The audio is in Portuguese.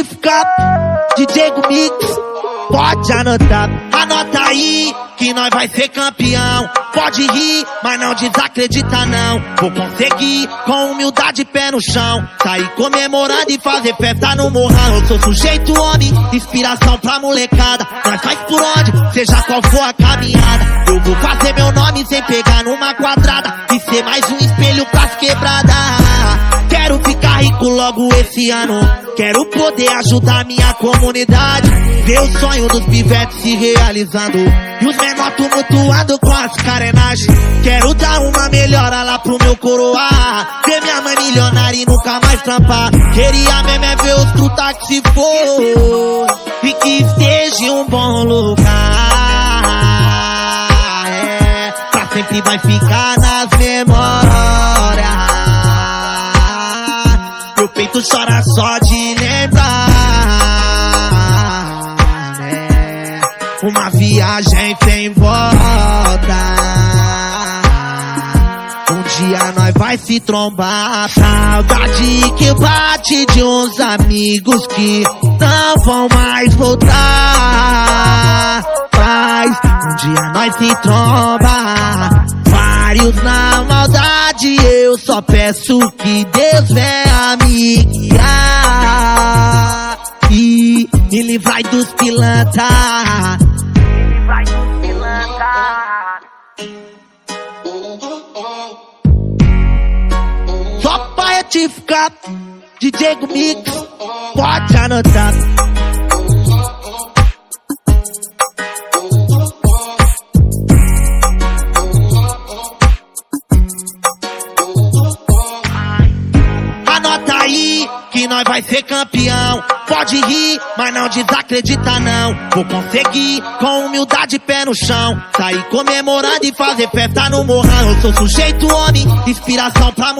Tifica, DJ Mix, pode anotar. Anota aí que nós vai ser campeão. Pode rir, mas não desacredita não. Vou conseguir com humildade, pé no chão. Sair comemorando e fazer festa no morrão. Eu sou sujeito homem, inspiração pra molecada. Nós faz por onde, seja qual for a caminhada. Eu vou fazer meu nome sem pegar numa quadrada e ser mais um espelho pras quebradas. Quero ficar rico logo esse ano. Quero poder ajudar minha comunidade. Ver o sonho dos pivetes se realizando e os menor tumultuando com as carenagens. Quero dar uma melhora lá pro meu coroar. Ver minha mãe milionária e nunca mais trampar. Queria mesmo é ver os truta que se for e que esteja em um bom lugar. Pra sempre vai ficar nas memórias. Meu peito chora só de lembrar, né? Uma viagem sem volta. Um dia nós vai se trombar. Saudade que bate de uns amigos que não vão mais voltar. Mas um dia nós se tromba. Vários na maldade, eu só peço que Deus venha me guiar e me livrar dos pilantra. Só pra retificar, DJ Mix, pode anotar. Anota aí que nós vai ser campeão. Pode rir, mas não desacredita não. Vou conseguir com humildade, pé no chão. Sair comemorando e fazer festa no morrão. Eu sou sujeito homem, inspiração pra